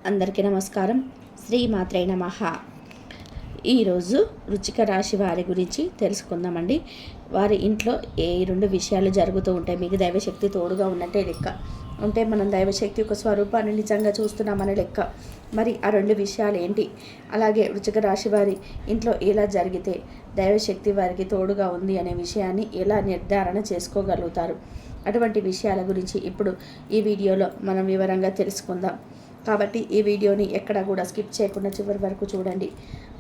అందరికీ నమస్కారం. శ్రీమాత్రే నమః. ఈరోజు వృశ్చిక రాశి వారి గురించి తెలుసుకుందామండి. వారి ఇంట్లో ఏ రెండు విషయాలు జరుగుతూ ఉంటాయి. మీకు దైవశక్తి తోడుగా ఉన్నట్టే లెక్క. అంటే మనం దైవశక్తి యొక్క స్వరూపాన్ని నిజంగా చూస్తున్నామనే లెక్క. మరి ఆ రెండు విషయాలు ఏంటి? అలాగే వృశ్చిక రాశి వారి ఇంట్లో ఎలా జరిగితే దైవశక్తి వారికి తోడుగా ఉంది అనే విషయాన్ని ఎలా నిర్ధారణ చేసుకోగలుగుతారు? అటువంటి విషయాల గురించి ఇప్పుడు ఈ వీడియోలో మనం వివరంగా తెలుసుకుందాం. కాబట్టి ఈ వీడియోని ఎక్కడ కూడా స్కిప్ చేయకుండా చివరి వరకు చూడండి.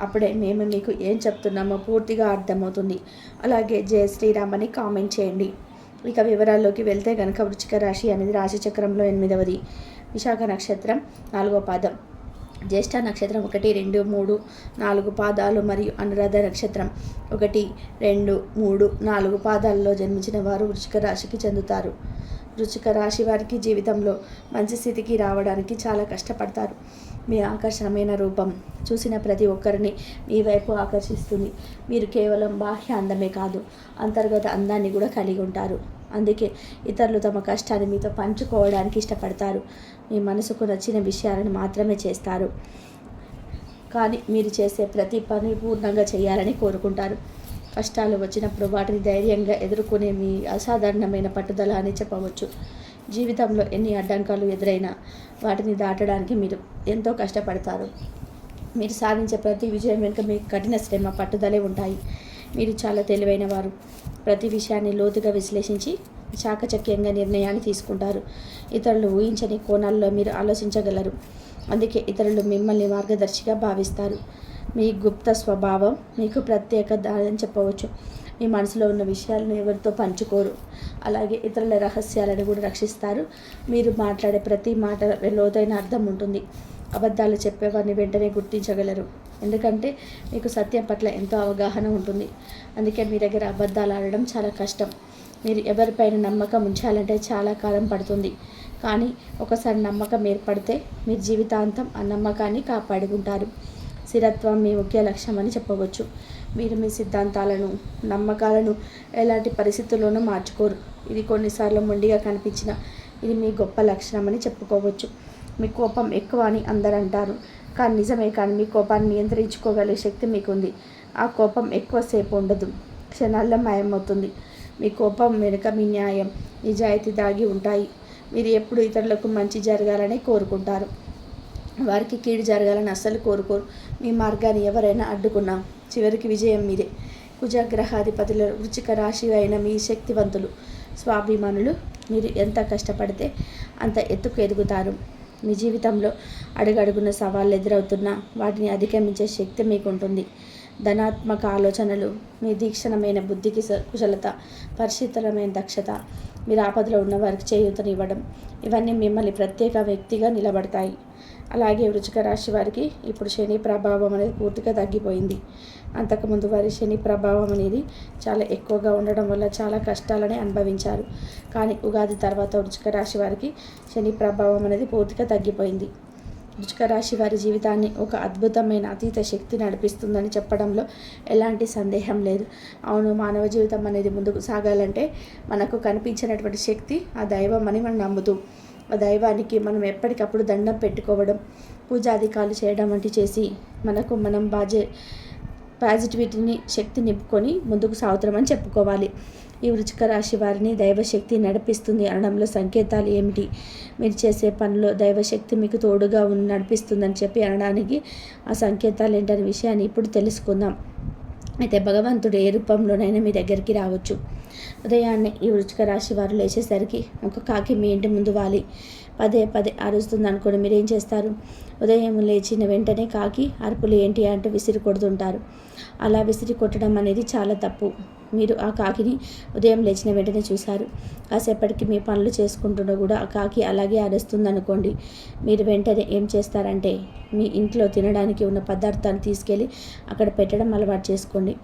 అప్పుడే మేము మీకు ఏం చెప్తున్నామో పూర్తిగా అర్థమవుతుంది. అలాగే జయ శ్రీరామ్ అని కామెంట్ చేయండి. ఇక వివరాల్లోకి వెళ్తే కనుక వృశ్చిక రాశి అనేది రాశి చక్రంలో 8వది. విశాఖ నక్షత్రం 4వ పాదం, జ్యేష్ఠ నక్షత్రం 1, 2, 3, 4 పాదాలు మరియు అనురాధ నక్షత్రం 1, 2, 3, 4 పాదాలలో జన్మించిన వారు వృశ్చిక రాశికి చెందుతారు. వృశ్చిక రాశి వారికి జీవితంలో మంచి స్థితికి రావడానికి చాలా కష్టపడతారు. మీ ఆకర్షణమైన రూపం చూసిన ప్రతి ఒక్కరిని మీ వైపు ఆకర్షిస్తుంది. మీరు కేవలం బాహ్య అందమే కాదు, అంతర్గత అందాన్ని కూడా కలిగి ఉంటారు. అందుకే ఇతరులు తమ కష్టాన్ని మీతో పంచుకోవడానికి ఇష్టపడతారు. మీ మనసుకు నచ్చిన విషయాలను మాత్రమే చేస్తారు, కానీ మీరు చేసే ప్రతి పని పూర్ణంగా చేయాలని కోరుకుంటారు. కష్టాలు వచ్చినప్పుడు వాటిని ధైర్యంగా ఎదుర్కొనే మీ అసాధారణమైన పట్టుదల అని చెప్పవచ్చు. జీవితంలో ఎన్ని అడ్డంకాలు ఎదురైనా వాటిని దాటడానికి మీరు ఎంతో కష్టపడతారు. మీరు సాధించే ప్రతి విజయం వెనుక మీ కఠిన శ్రమ, పట్టుదలే ఉంటాయి. మీరు చాలా తెలివైన వారు. ప్రతి విషయాన్ని లోతుగా విశ్లేషించి చాకచక్యంగా నిర్ణయాన్ని తీసుకుంటారు. ఇతరులు ఊహించని కోణాల్లో మీరు ఆలోచించగలరు. అందుకే ఇతరులు మిమ్మల్ని మార్గదర్శిగా భావిస్తారు. మీ గుప్త స్వభావం మీకు ప్రత్యేకత అని చెప్పవచ్చు. మీ మనసులో ఉన్న విషయాలను ఎవరితో పంచుకోరు. అలాగే ఇతరుల రహస్యాలను కూడా రక్షిస్తారు. మీరు మాట్లాడే ప్రతి మాట లోతైన అర్థం ఉంటుంది. అబద్ధాలు చెప్పేవారిని వెంటనే గుర్తించగలరు, ఎందుకంటే మీకు సత్యం పట్ల ఎంతో అవగాహన ఉంటుంది. అందుకే మీ దగ్గర అబద్ధాలు ఆడడం చాలా కష్టం. మీరు ఎవరిపైన నమ్మకం ఉంచాలంటే చాలా కాలం పడుతుంది. కానీ ఒకసారి నమ్మకం ఏర్పడితే మీరు జీవితాంతం ఆ నమ్మకాన్ని కాపాడుకుంటారు. స్థిరత్వం మీ ముఖ్య లక్ష్యం అని చెప్పవచ్చు. మీరు మీ సిద్ధాంతాలను, నమ్మకాలను ఎలాంటి పరిస్థితుల్లోనూ మార్చుకోరు. ఇది కొన్నిసార్లు మొండిగా కనిపించిన ఇది మీ గొప్ప లక్షణం అని చెప్పుకోవచ్చు. మీ కోపం ఎక్కువ అని అందరూ అంటారు, కానీ నిజమే. కానీ మీ కోపాన్ని నియంత్రించుకోగలిగే శక్తి మీకుంది. ఆ కోపం ఎక్కువసేపు ఉండదు, క్షణాల్లో మాయమవుతుంది. మీ కోపం వెనుక మీ న్యాయం, నిజాయితీ దాగి ఉంటాయి. మీరు ఎప్పుడు ఇతరులకు మంచి జరగాలని కోరుకుంటారు, వారికి కీడు జరగాలని అస్సలు కోరుకోరు. మీ మార్గాన్ని ఎవరైనా అడ్డుకున్నా చివరికి విజయం మీదే. కుజగ్రహాధిపతులు వృశ్చిక రాశి అయిన మీ శక్తివంతులు, స్వాభిమానులు. మీరు ఎంత కష్టపడితే అంత ఎత్తుకు ఎదుగుతారు. మీ జీవితంలో అడుగడుగున సవాళ్ళు ఎదురవుతున్నా వాటిని అధిగమించే శక్తి మీకు ఉంటుంది. ధనాత్మక ఆలోచనలు, మీ తీక్షణమైన బుద్ధికి కుశలత, పరిశీలనమైన దక్షత, మీరు ఆపదలో ఉన్న వారికి చేయూతనివ్వడం, ఇవన్నీ మిమ్మల్ని ప్రత్యేక వ్యక్తిగా నిలబడతాయి. అలాగే వృశ్చిక రాశి వారికి ఇప్పుడు శని ప్రభావం అనేది పూర్తిగా తగ్గిపోయింది. అంతకుముందు వారి శని ప్రభావం అనేది చాలా ఎక్కువగా ఉండడం వల్ల చాలా కష్టాలని అనుభవించారు. కానీ ఉగాది తర్వాత వృశ్చిక రాశి వారికి శని ప్రభావం అనేది పూర్తిగా తగ్గిపోయింది. వృశ్చిక రాశి వారి జీవితాన్ని ఒక అద్భుతమైన అతీత శక్తి నడిపిస్తుందని చెప్పడంలో ఎలాంటి సందేహం లేదు. అవును, మానవ జీవితం అనేది ముందుకు సాగాలంటే మనకు కనిపించినటువంటి శక్తి ఆ దైవం అని మనం నమ్ముతూ, ఆ దైవానికి మనం ఎప్పటికప్పుడు దండం పెట్టుకోవడం, పూజాధికారులు చేయడం వంటి చేసి మనకు మనం పాజిటివిటీని, శక్తి నింపుకొని ముందుకు సాగుతామని చెప్పుకోవాలి. ఈ వృశ్చిక రాశి వారిని దైవశక్తి నడిపిస్తుంది అనడంలో సంకేతాలు ఏమిటి? మీరు చేసే పనిలో దైవశక్తి మీకు తోడుగా నడిపిస్తుందని చెప్పి అనడానికి ఆ సంకేతాలు ఏంటనే విషయాన్ని ఇప్పుడు తెలుసుకుందాం. అయితే భగవంతుడు ఏ రూపంలోనైనా మీ దగ్గరికి రావచ్చు. ఉదయాన్నే ఈ వృశ్చిక రాశి వారు లేచేసరికి ఒక కాకి మీ ఇంటి ముందు వాలి పదే పదే అరుస్తుంది అనుకోండి. మీరు ఏం చేస్తారు? ఉదయం లేచిన వెంటనే కాకి అరుపులు ఏంటి అంటే విసిరి కొడుతుంటారు. అలా విసిరి కొట్టడం అనేది చాలా తప్పు. మీరు ఆ కాకిని ఉదయం లేచిన వెంటనే చూశారు, కాసేపటికి మీ పనులు చేసుకుంటున్నా కూడా ఆ కాకి అలాగే అరుస్తుంది అనుకోండి. మీరు వెంటనే ఏం చేస్తారంటే మీ ఇంట్లో తినడానికి ఉన్న పదార్థాన్ని తీసుకెళ్ళి అక్కడ పెట్టడం అలవాటు చేసుకోండి.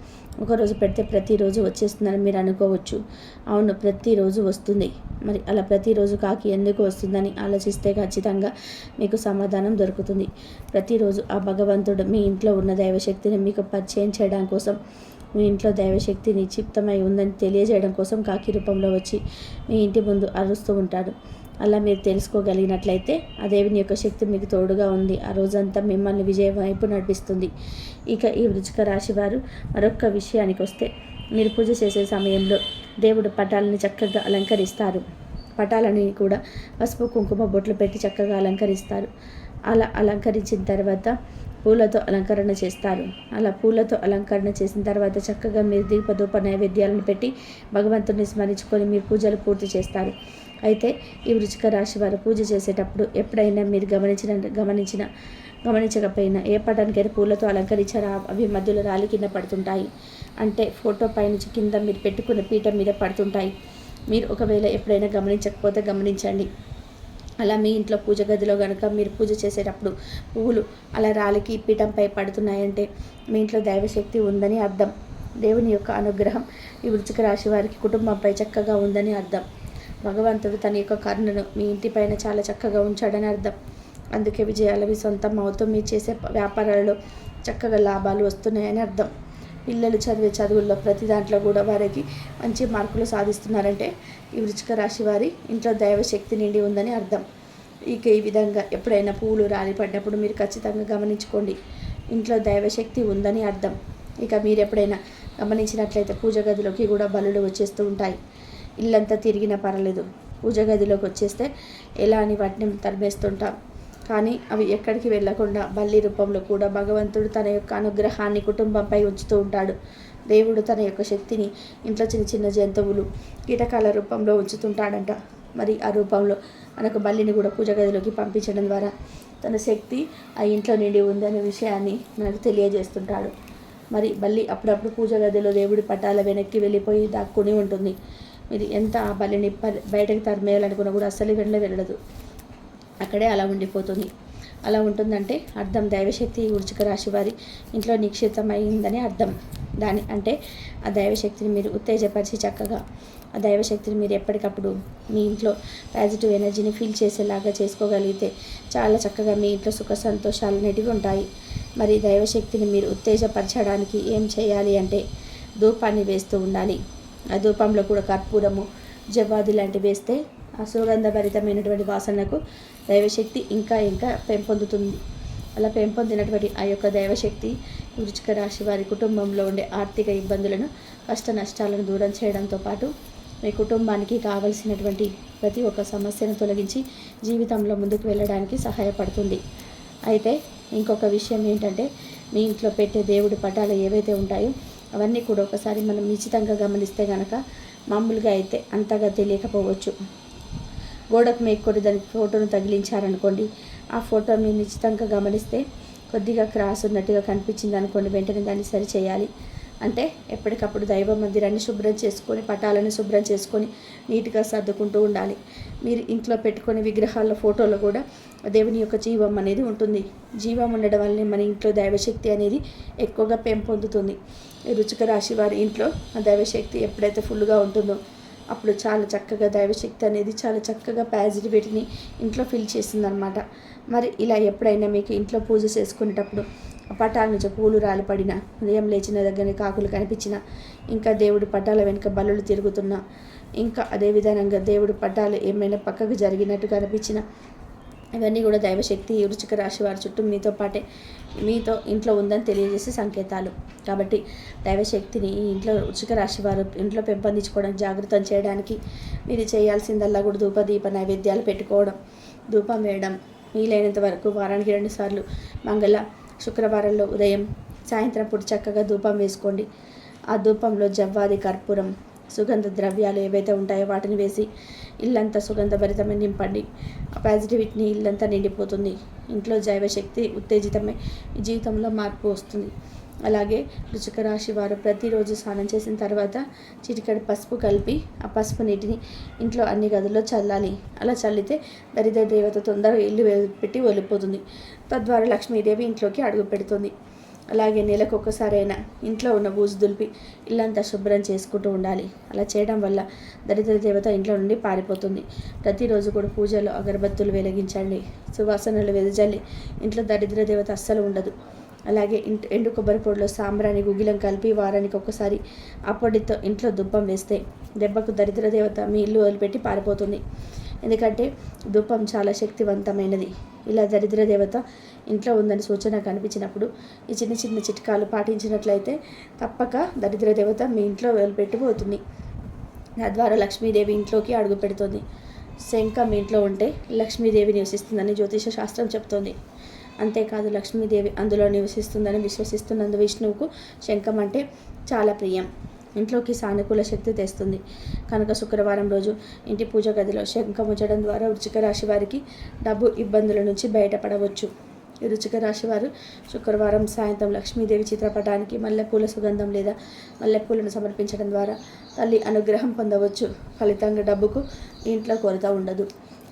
ఒకరోజు పెడితే ప్రతిరోజు వచ్చేస్తుందని మీరు అనుకోవచ్చు. అవును, ప్రతిరోజు వస్తుంది. మరి అలా ప్రతిరోజు కాకి ఎందుకు వస్తుందని ఆలోచిస్తే ఖచ్చితంగా మీకు సమాధానం దొరుకుతుంది. ప్రతిరోజు ఆ భగవంతుడు మీ ఇంట్లో ఉన్న దైవశక్తిని మీకు పరిచయం చేయడం కోసం, మీ ఇంట్లో దైవశక్తి నిక్షిప్తమై ఉందని తెలియజేయడం కోసం కాకి రూపంలో వచ్చి మీ ఇంటి ముందు అరుస్తూ ఉంటాడు. అలా మీరు తెలుసుకోగలిగినట్లయితే ఆ దేవుని యొక్క శక్తి మీకు తోడుగా ఉంది. ఆ రోజంతా మిమ్మల్ని విజయం వైపు నడిపిస్తుంది. ఇక ఈ వృశ్చిక రాశి వారు మరొక విషయానికి వస్తే, మీరు పూజ చేసే సమయంలో దేవుడు పటాలను చక్కగా అలంకరిస్తారు. పటాలని కూడా పసుపు కుంకుమ బొట్లు పెట్టి చక్కగా అలంకరిస్తారు. అలా అలంకరించిన తర్వాత పూలతో అలంకరణ చేస్తారు. అలా పూలతో అలంకరణ చేసిన తర్వాత చక్కగా మీరు దీపధూప నైవేద్యాలను పెట్టి భగవంతుని స్మరించుకొని మీరు పూజలు పూర్తి చేస్తారు. అయితే ఈ వృశ్చిక రాశి వారు పూజ చేసేటప్పుడు ఎప్పుడైనా మీరు గమనించకపోయినా ఏ పటానికైనా పూలతో అలంకరించారా అవి మధ్యలో రాలి కింద పడుతుంటాయి. అంటే ఫోటో పైనుంచి కింద మీరు పెట్టుకున్న పీఠం మీద పడుతుంటాయి. మీరు ఒకవేళ ఎప్పుడైనా గమనించకపోతే గమనించండి. అలా మీ ఇంట్లో పూజ గదిలో కనుక మీరు పూజ చేసేటప్పుడు పువ్వులు అలా రాలికి పీఠంపై పడుతున్నాయంటే మీ ఇంట్లో దైవశక్తి ఉందని అర్థం. దేవుని యొక్క అనుగ్రహం ఈ వృశ్చిక రాశి వారికి కుటుంబంపై చక్కగా ఉందని అర్థం. భగవంతుడు తన యొక్క కరుణను మీ ఇంటిపైన చాలా చక్కగా ఉంచాడని అర్థం. అందుకే విజయాలవి సొంతం అవుతూ మీరు చేసే వ్యాపారాలలో చక్కగా లాభాలు వస్తున్నాయని అర్థం. పిల్లలు చదివే చదువుల్లో ప్రతి దాంట్లో కూడా వారికి మంచి మార్కులు సాధిస్తున్నారంటే ఈ వృశ్చిక రాశి వారి ఇంట్లో దైవశక్తి నిండి ఉందని అర్థం. ఇక ఈ విధంగా ఎప్పుడైనా పువ్వులు రాలిపడినప్పుడు మీరు ఖచ్చితంగా గమనించుకోండి, ఇంట్లో దైవశక్తి ఉందని అర్థం. ఇక మీరు ఎప్పుడైనా గమనించినట్లయితే పూజ గదిలోకి కూడా బలులు వచ్చేస్తూ ఉంటాయి. ఇల్లంతా తిరిగినా పర్వాలేదు, పూజ గదిలోకి వచ్చేస్తే ఎలా అని వాటిని తరిమేస్తుంటాం. కానీ అవి ఎక్కడికి వెళ్లకుండా బల్లి రూపంలో కూడా భగవంతుడు తన యొక్క అనుగ్రహాన్ని కుటుంబంపై ఉంచుతూ ఉంటాడు. దేవుడు తన యొక్క శక్తిని ఇంట్లో చిన్న చిన్న జంతువులు కీటకాల రూపంలో ఉంచుతుంటాడంట. మరి ఆ రూపంలో మనకు బల్లిని కూడా పూజ గదిలోకి పంపించడం ద్వారా తన శక్తి ఆ ఇంట్లో నిండి ఉందనే విషయాన్ని మనకు తెలియజేస్తుంటాడు. మరి బల్లి అప్పుడప్పుడు పూజ గదిలో దేవుడి పటాల వెనక్కి వెళ్ళిపోయి దాక్కుని ఉంటుంది. మీరు ఎంత ఆ బల్లిని బయటకు తరిమేయాలనుకున్నా కూడా అస్సలు వెళ్ళదు, అక్కడే అలా ఉండిపోతుంది. అలా ఉంటుందంటే అర్థం దైవశక్తి వృశ్చిక రాశి వారి ఇంట్లో నిక్షిప్తమైందని అర్థం. అంటే ఆ దైవశక్తిని మీరు ఉత్తేజపరిచి చక్కగా ఆ దైవశక్తిని మీరు ఎప్పటికప్పుడు మీ ఇంట్లో పాజిటివ్ ఎనర్జీని ఫీల్ చేసేలాగా చేసుకోగలిగితే చాలా చక్కగా మీ ఇంట్లో సుఖ సంతోషాలు అనేటివి ఉంటాయి. మరి దైవశక్తిని మీరు ఉత్తేజపరచడానికి ఏం చేయాలి అంటే ధూపాన్ని వేస్తూ ఉండాలి. ఆ ధూపంలో కూడా కర్పూరము, జవ్వాది లాంటివి వేస్తే ఆ సుగంధభరితమైనటువంటి వాసనకు దైవశక్తి ఇంకా ఇంకా పెంపొందుతుంది. అలా పెంపొందినటువంటి ఆ యొక్క దైవశక్తి వృశ్చిక రాశి వారి కుటుంబంలో ఉండే ఆర్థిక ఇబ్బందులను, కష్ట నష్టాలను దూరం చేయడంతో పాటు మీ కుటుంబానికి కావలసినటువంటి ప్రతి ఒక్క సమస్యను తొలగించి జీవితంలో ముందుకు వెళ్ళడానికి సహాయపడుతుంది. అయితే ఇంకొక విషయం ఏంటంటే, మీ ఇంట్లో పెట్టే దేవుడి పటాలు ఏవైతే ఉంటాయో అవన్నీ కూడా ఒకసారి మనం నిశ్చితంగా గమనిస్తే కనుక మామూలుగా అయితే అంతగా తెలియకపోవచ్చు. గోడకు మేకొడి దానికి ఫోటోను తగిలించారనుకోండి, ఆ ఫోటో మీరు నిశ్చితంగా గమనిస్తే కొద్దిగా క్రాస్ ఉన్నట్టుగా కనిపించింది అనుకోండి, వెంటనే దాన్ని సరి చేయాలి. అంటే ఎప్పటికప్పుడు దైవ మందిరాన్ని శుభ్రం చేసుకొని, పటాలను శుభ్రం చేసుకొని నీట్గా సర్దుకుంటూ ఉండాలి. మీరు ఇంట్లో పెట్టుకునే విగ్రహాల ఫోటోలో కూడా దేవుని యొక్క జీవం అనేది ఉంటుంది. జీవం ఉండడం వల్లనే మన ఇంట్లో దైవశక్తి అనేది ఎక్కువగా పెంపొందుతుంది. ఈ వృశ్చిక రాశి వారి ఇంట్లో ఆ దైవశక్తి ఎప్పుడైతే ఫుల్గా ఉంటుందో అప్పుడు చాలా చక్కగా దైవశక్తి అనేది చాలా చక్కగా పాజిటివిటీని ఇంట్లో ఫీల్ చేస్తుందన్నమాట. మరి ఇలా ఎప్పుడైనా మీకు ఇంట్లో పూజ చేసుకునేటప్పుడు పటాల నుంచి పూలు రాలిపడిన, ఉదయం లేచిన దగ్గర కాకులు కనిపించిన, ఇంకా దేవుడి పటాల వెనుక బల్లులు తిరుగుతున్నా, ఇంకా అదే విధానంగా దేవుడి పటాలు ఏమైనా పక్కకు జరిగినట్టు కనిపించిన, ఇవన్నీ కూడా దైవశక్తి వృశ్చిక రాశి వారి చుట్టూ మీతో ఇంట్లో ఉందని తెలియజేసే సంకేతాలు. కాబట్టి దైవశక్తిని ఈ ఇంట్లో వృశ్చిక రాశి వారు ఇంట్లో పెంపొందించుకోవడానికి, జాగృతం చేయడానికి మీరు చేయాల్సిందల్లా కూడా ధూపదీప నైవేద్యాలు పెట్టుకోవడం, ధూపం వేయడం, వీలైనంత వరకు వారానికి 2 సార్లు మంగళ శుక్రవారంలో ఉదయం సాయంత్రం పూట చక్కగా ధూపం వేసుకోండి. ఆ ధూపంలో జవ్వాది, కర్పూరం, సుగంధ ద్రవ్యాలు ఏవైతే ఉంటాయో వాటిని వేసి ఇల్లంతా సుగంధభరితమై నింపండి. ఆ పాజిటివిటీని ఇల్లంతా నిండిపోతుంది. ఇంట్లో దైవశక్తి ఉత్తేజితమై జీవితంలో మార్పు వస్తుంది. అలాగే వృశ్చిక రాశి వారు ప్రతిరోజు స్నానం చేసిన తర్వాత చిటికెడు పసుపు కలిపి ఆ పసుపు నీటిని ఇంట్లో అన్ని గదుల్లో చల్లాలి. అలా చల్లితే దరిద్ర దేవత తొందరగా ఇల్లు పెట్టి వెళ్ళిపోతుంది. తద్వారా లక్ష్మీదేవి ఇంట్లోకి అడుగు పెడుతుంది. అలాగే నెలకు ఒక్కసారైనా ఇంట్లో ఉన్న బూజు దులిపి ఇల్లంతా శుభ్రం చేసుకుంటూ ఉండాలి. అలా చేయడం వల్ల దరిద్ర దేవత ఇంట్లో నుండి పారిపోతుంది. ప్రతిరోజు కూడా పూజలో అగరబత్తులు వెలిగించండి, సువాసనలు వెదజల్లి ఇంట్లో దరిద్ర దేవత అస్సలు ఉండదు. అలాగే ఎండు కొబ్బరి పొడిలో సాంబ్రాణి గుగ్గిలం కలిపి వారానికి ఒకసారి ఆ పొడితో ఇంట్లో దుబ్బం వేస్తే దెబ్బకు దరిద్ర దేవత మీ ఇల్లు వదిలిపెట్టి పారిపోతుంది. ఎందుకంటే ధూపం చాలా శక్తివంతమైనది. ఇలా దరిద్ర దేవత ఇంట్లో ఉందని సూచన కనిపించినప్పుడు ఈ చిన్న చిన్న చిట్కాలు పాటించినట్లయితే తప్పక దరిద్ర దేవత మీ ఇంట్లో పెట్టిపోతుంది. తద్వారా లక్ష్మీదేవి ఇంట్లోకి అడుగు పెడుతుంది. శంఖ మీ ఇంట్లో ఉంటే లక్ష్మీదేవి నివసిస్తుందని జ్యోతిష శాస్త్రం చెప్తోంది. అంతేకాదు లక్ష్మీదేవి అందులో నివసిస్తుందని విశ్వసిస్తున్నందు విష్ణువుకు శంఖం అంటే చాలా ప్రియం. ఇంట్లోకి సానుకూల శక్తి తెస్తుంది కనుక శుక్రవారం రోజు ఇంటి పూజ గదిలో శంఖం ఉంచడం ద్వారా వృశ్చిక రాశి వారికి డబ్బు ఇబ్బందుల నుంచి బయటపడవచ్చు. ఈ వృశ్చిక రాశి వారు శుక్రవారం సాయంత్రం లక్ష్మీదేవి చిత్రపటానికి మల్లెపూల సుగంధం లేదా మల్లెపూలను సమర్పించడం ద్వారా తల్లి అనుగ్రహం పొందవచ్చు. ఫలితంగా డబ్బుకు ఇంట్లో కొరత ఉండదు.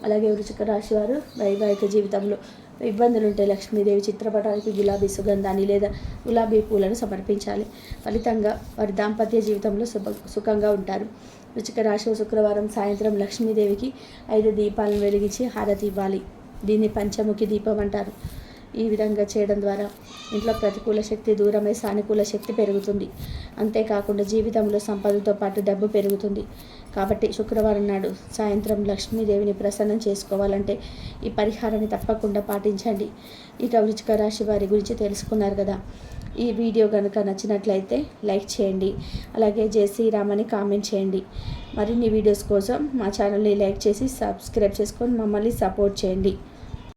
అలాగే వృశ్చిక రాశి వారు వైవాహిక జీవితంలో ఇబ్బందులు ఉంటే లక్ష్మీదేవి చిత్రపటానికి గులాబీ సుగంధాన్ని లేదా గులాబీ పూలను సమర్పించాలి. ఫలితంగా వారి దాంపత్య జీవితంలో సుఖంగా ఉంటారు. వృశ్చిక రాశి శుక్రవారం సాయంత్రం లక్ష్మీదేవికి 5 దీపాలను వెలిగించి హారతి ఇవ్వాలి. దీన్ని పంచముఖి దీపం అంటారు. ఈ విధంగా చేయడం ద్వారా ఇంట్లో ప్రతికూల శక్తి దూరమై సానుకూల శక్తి పెరుగుతుంది. అంతేకాకుండా జీవితంలో సంపదతో పాటు డబ్బు పెరుగుతుంది. కాబట్టి శుక్రవారం నాడు సాయంత్రం లక్ష్మీదేవిని ప్రసన్నం చేసుకోవాలంటే ఈ పరిహారాన్ని తప్పకుండా పాటించండి. ఇక వృశ్చిక రాశి వారి గురించి తెలుసుకున్నారు కదా. ఈ వీడియో కనుక నచ్చినట్లయితే లైక్ చేయండి. అలాగే జై శ్రీరామ్ అని కామెంట్ చేయండి. మరిన్ని వీడియోస్ కోసం మా ఛానల్ని లైక్ చేసి సబ్స్క్రైబ్ చేసుకొని మమ్మల్ని సపోర్ట్ చేయండి.